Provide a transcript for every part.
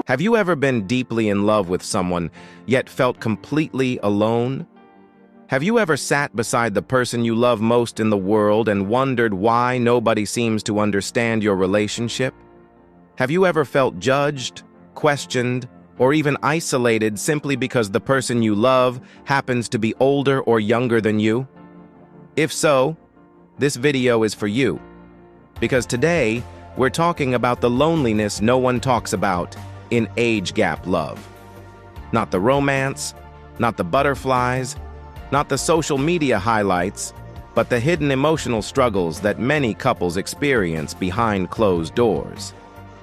Have you ever been deeply in love with someone, yet felt completely alone? Have you ever sat beside the person you love most in the world and wondered why nobody seems to understand your relationship? Have you ever felt judged, questioned, or even isolated simply because the person you love happens to be older or younger than you? If so, this video is for you. Because today, we're talking about the loneliness no one talks about in age gap love. Not the romance, not the butterflies, not the social media highlights, but the hidden emotional struggles that many couples experience behind closed doors.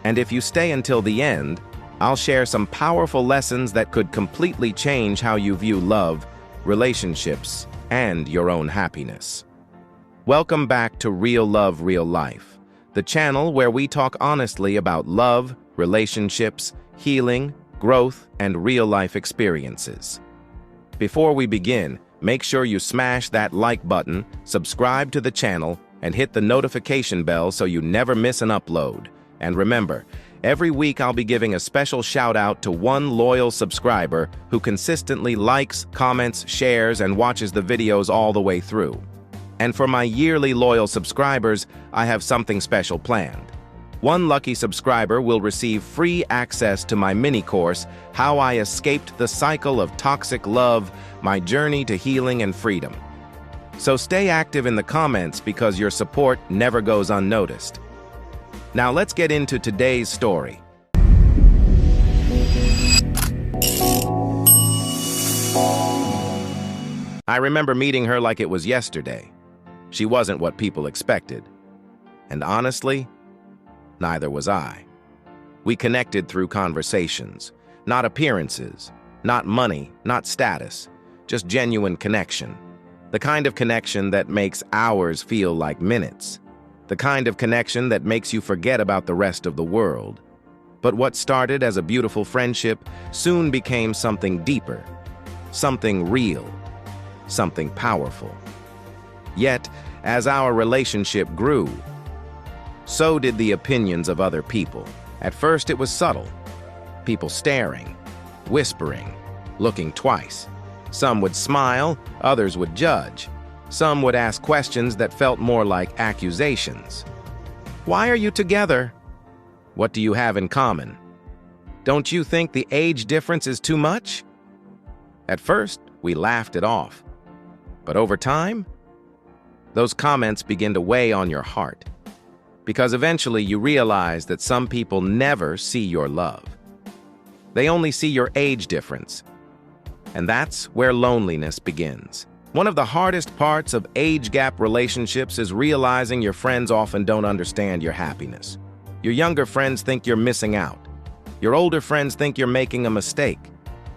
And if you stay until the end, I'll share some powerful lessons that could completely change how you view love, relationships, and your own happiness. Welcome back to Real Love, Real Life, the channel where we talk honestly about love, relationships, healing, growth, and real-life experiences. Before we begin, make sure you smash that like button, subscribe to the channel, and hit the notification bell so you never miss an upload. And remember, every week I'll be giving a special shout-out to one loyal subscriber who consistently likes, comments, shares, and watches the videos all the way through. And for my yearly loyal subscribers, I have something special planned. One lucky subscriber will receive free access to my mini-course, How I Escaped the Cycle of Toxic Love, My Journey to Healing and Freedom. So stay active in the comments because your support never goes unnoticed. Now let's get into today's story. I remember meeting her like it was yesterday. She wasn't what people expected. And honestly, neither was I. We connected through conversations, not appearances, not money, not status, just genuine connection. The kind of connection that makes hours feel like minutes. The kind of connection that makes you forget about the rest of the world. But what started as a beautiful friendship soon became something deeper, something real, something powerful. Yet, as our relationship grew, so did the opinions of other people. At first it was subtle. People staring, whispering, looking twice. Some would smile, others would judge. Some would ask questions that felt more like accusations. Why are you together? What do you have in common? Don't you think the age difference is too much? At first, we laughed it off. But over time, those comments begin to weigh on your heart. Because eventually you realize that some people never see your love. They only see your age difference. And that's where loneliness begins. One of the hardest parts of age gap relationships is realizing your friends often don't understand your happiness. Your younger friends think you're missing out. Your older friends think you're making a mistake.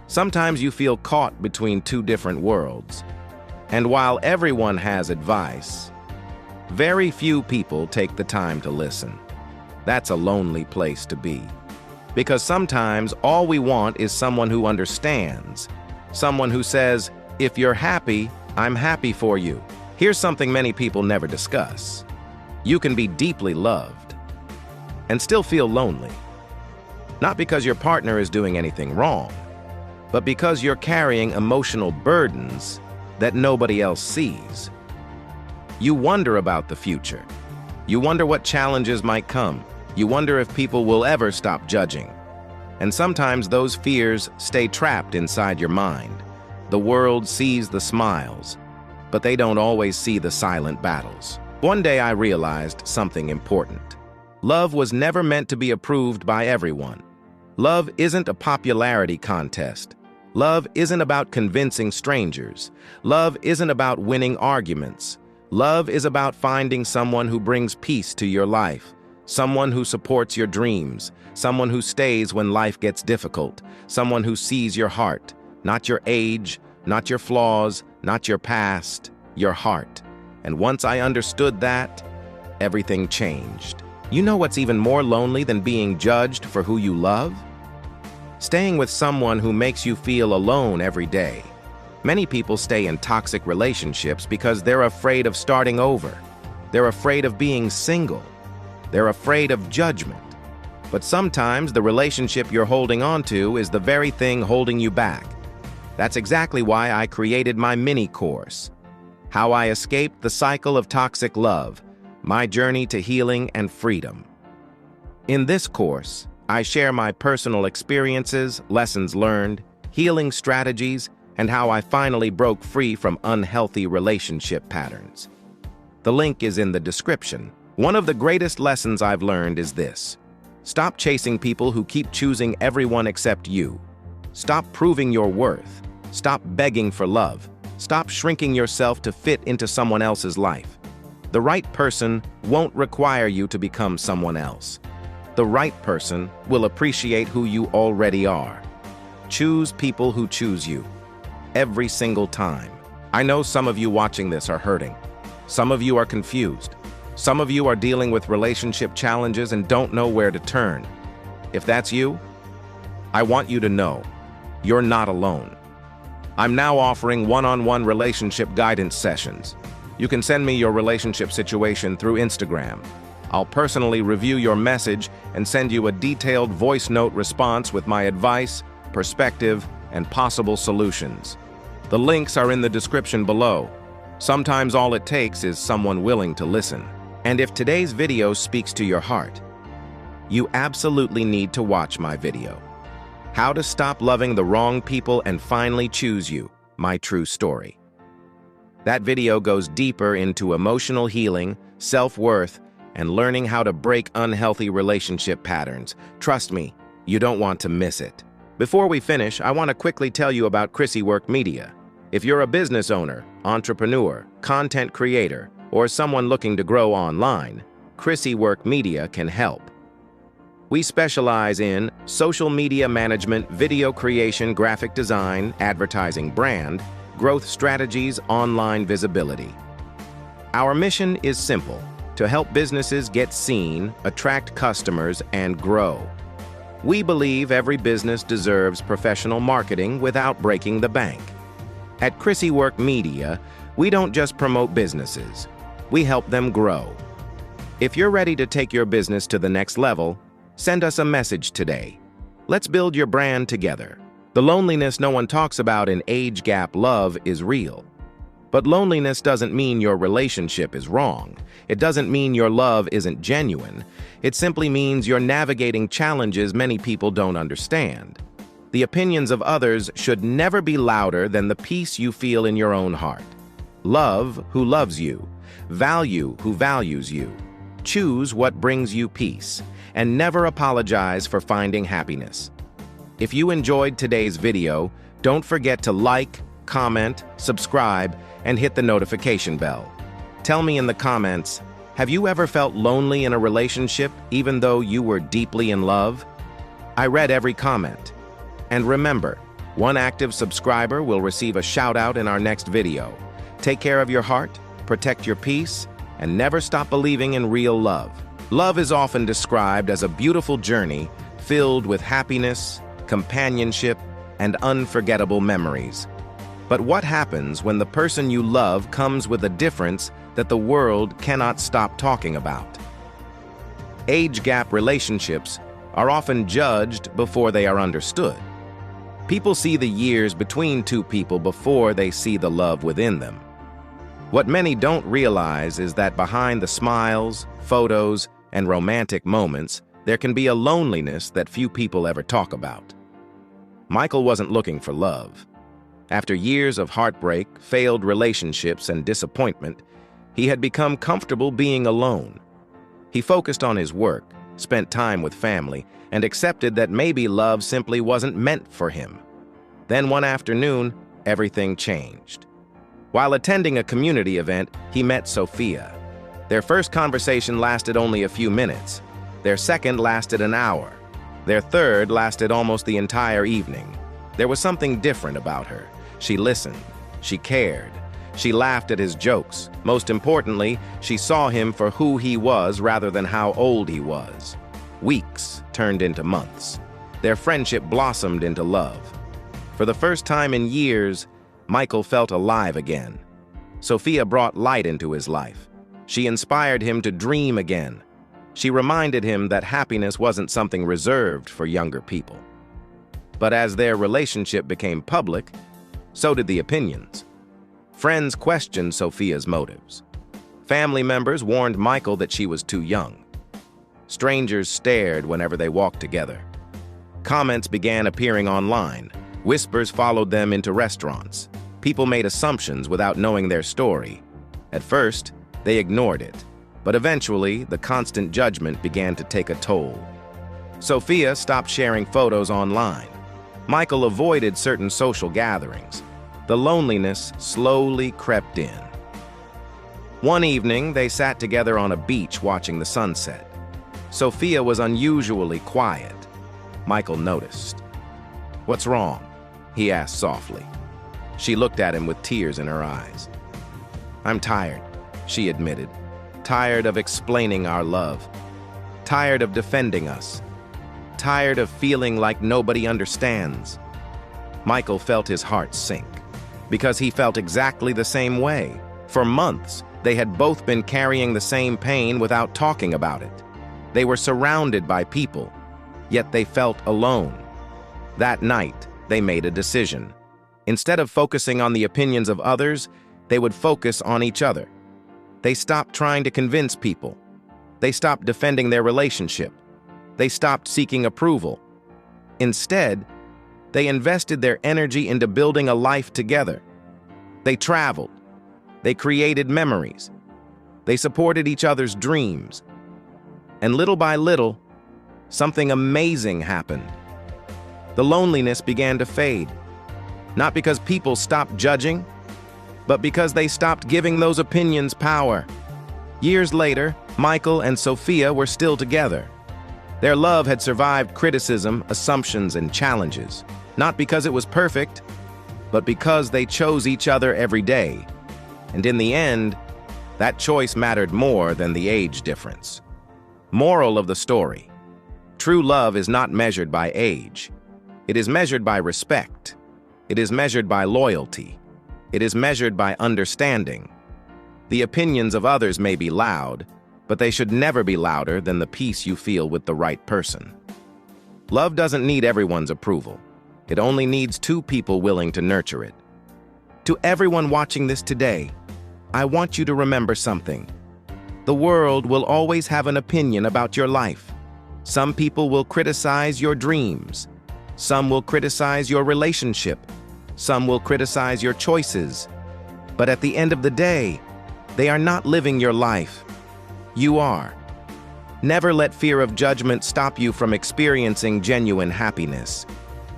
Sometimes you feel caught between two different worlds. And while everyone has advice, very few people take the time to listen. That's a lonely place to be. Because sometimes all we want is someone who understands. Someone who says, if you're happy, I'm happy for you. Here's something many people never discuss. You can be deeply loved and still feel lonely. Not because your partner is doing anything wrong, but because you're carrying emotional burdens that nobody else sees. You wonder about the future. You wonder what challenges might come. You wonder if people will ever stop judging. And sometimes those fears stay trapped inside your mind. The world sees the smiles, but they don't always see the silent battles. One day I realized something important. Love was never meant to be approved by everyone. Love isn't a popularity contest. Love isn't about convincing strangers. Love isn't about winning arguments. Love is about finding someone who brings peace to your life, someone who supports your dreams, someone who stays when life gets difficult, someone who sees your heart, not your age, not your flaws, not your past, your heart. And once I understood that, everything changed. You know what's even more lonely than being judged for who you love? Staying with someone who makes you feel alone every day. Many people stay in toxic relationships because they're afraid of starting over. They're afraid of being single. They're afraid of judgment. But sometimes the relationship you're holding on to is the very thing holding you back. That's exactly why I created my mini course, How I Escaped the Cycle of Toxic Love, My Journey to Healing and Freedom. In this course, I share my personal experiences, lessons learned, healing strategies, and how I finally broke free from unhealthy relationship patterns. The link is in the description. One of the greatest lessons I've learned is this: stop chasing people who keep choosing everyone except you. Stop proving your worth. Stop begging for love. Stop shrinking yourself to fit into someone else's life. The right person won't require you to become someone else. The right person will appreciate who you already are. Choose people who choose you. Every single time. I know some of you watching this are hurting. Some of you are confused. Some of you are dealing with relationship challenges and don't know where to turn. If that's you, I want you to know you're not alone. I'm now offering one-on-one relationship guidance sessions. You can send me your relationship situation through Instagram. I'll personally review your message and send you a detailed voice note response with my advice, perspective, and possible solutions. The links are in the description below. Sometimes all it takes is someone willing to listen. And if today's video speaks to your heart, you absolutely need to watch my video. How to Stop Loving the Wrong People and Finally Choose You, My True Story. That video goes deeper into emotional healing, self-worth, and learning how to break unhealthy relationship patterns. Trust me, you don't want to miss it. Before we finish, I want to quickly tell you about Chrissy Work Media. If you're a business owner, entrepreneur, content creator, or someone looking to grow online, Chrissy Work Media can help. We specialize in social media management, video creation, graphic design, advertising, brand, growth strategies, online visibility. Our mission is simple: to help businesses get seen, attract customers, and grow. We believe every business deserves professional marketing without breaking the bank. At Chrissy Work Media, we don't just promote businesses, we help them grow. If you're ready to take your business to the next level, send us a message today. Let's build your brand together. The loneliness no one talks about in age gap love is real. But loneliness doesn't mean your relationship is wrong. It doesn't mean your love isn't genuine. It simply means you're navigating challenges many people don't understand. The opinions of others should never be louder than the peace you feel in your own heart. Love who loves you. Value who values you. Choose what brings you peace. And never apologize for finding happiness. If you enjoyed today's video, don't forget to like, comment, subscribe, and hit the notification bell. Tell me in the comments, have you ever felt lonely in a relationship even though you were deeply in love? I read every comment. And remember, one active subscriber will receive a shout-out in our next video. Take care of your heart, protect your peace, and never stop believing in real love. Love is often described as a beautiful journey filled with happiness, companionship, and unforgettable memories. But what happens when the person you love comes with a difference that the world cannot stop talking about? Age gap relationships are often judged before they are understood. People see the years between two people before they see the love within them. What many don't realize is that behind the smiles, photos, and romantic moments, there can be a loneliness that few people ever talk about. Michael wasn't looking for love. After years of heartbreak, failed relationships, and disappointment, he had become comfortable being alone. He focused on his work, spent time with family, and accepted that maybe love simply wasn't meant for him. Then one afternoon, everything changed. While attending a community event, he met Sophia. Their first conversation lasted only a few minutes. Their second lasted an hour. Their third lasted almost the entire evening. There was something different about her. She listened. She cared. She laughed at his jokes. Most importantly, she saw him for who he was rather than how old he was. Weeks turned into months. Their friendship blossomed into love. For the first time in years, Michael felt alive again. Sophia brought light into his life. She inspired him to dream again. She reminded him that happiness wasn't something reserved for younger people. But as their relationship became public, so did the opinions. Friends questioned Sophia's motives. Family members warned Michael that she was too young. Strangers stared whenever they walked together. Comments began appearing online. Whispers followed them into restaurants. People made assumptions without knowing their story. At first, they ignored it, but eventually, the constant judgment began to take a toll. Sophia stopped sharing photos online. Michael avoided certain social gatherings. The loneliness slowly crept in. One evening, they sat together on a beach watching the sunset. Sophia was unusually quiet. Michael noticed. "What's wrong?" he asked softly. She looked at him with tears in her eyes. "I'm tired," she admitted. "Tired of explaining our love. Tired of defending us. Tired of feeling like nobody understands." Michael felt his heart sink, because he felt exactly the same way. For months, they had both been carrying the same pain without talking about it. They were surrounded by people, yet they felt alone. That night, they made a decision. Instead of focusing on the opinions of others, they would focus on each other. They stopped trying to convince people. They stopped defending their relationship. They stopped seeking approval. Instead, they invested their energy into building a life together. They traveled. They created memories. They supported each other's dreams. And little by little, something amazing happened. The loneliness began to fade. Not because people stopped judging, but because they stopped giving those opinions power. Years later, Michael and Sophia were still together. Their love had survived criticism, assumptions, and challenges, not because it was perfect, but because they chose each other every day. And in the end, that choice mattered more than the age difference. Moral of the story: true love is not measured by age. It is measured by respect. It is measured by loyalty. It is measured by understanding. The opinions of others may be loud, but they should never be louder than the peace you feel with the right person. Love doesn't need everyone's approval. It only needs two people willing to nurture it. To everyone watching this today, I want you to remember something. The world will always have an opinion about your life. Some people will criticize your dreams. Some will criticize your relationship. Some will criticize your choices. But at the end of the day, they are not living your life. You are. Never let fear of judgment stop you from experiencing genuine happiness.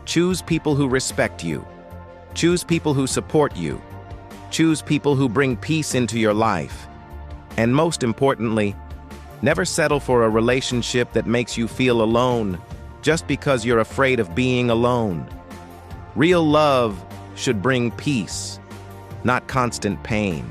Choose people who respect you. Choose people who support you. Choose people who bring peace into your life. And most importantly, never settle for a relationship that makes you feel alone just because you're afraid of being alone. Real love should bring peace, not constant pain.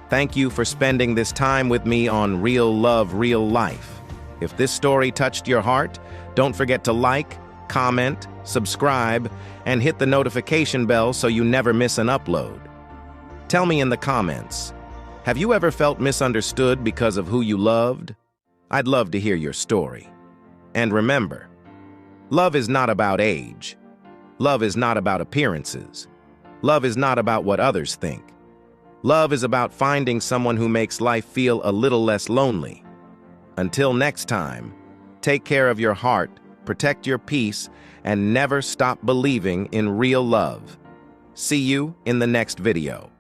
Thank you for spending this time with me on Real Love, Real Life. If this story touched your heart, don't forget to like, comment, subscribe, and hit the notification bell so you never miss an upload. Tell me in the comments, have you ever felt misunderstood because of who you loved? I'd love to hear your story. And remember, love is not about age. Love is not about appearances. Love is not about what others think. Love is about finding someone who makes life feel a little less lonely. Until next time, take care of your heart, protect your peace, and never stop believing in real love. See you in the next video.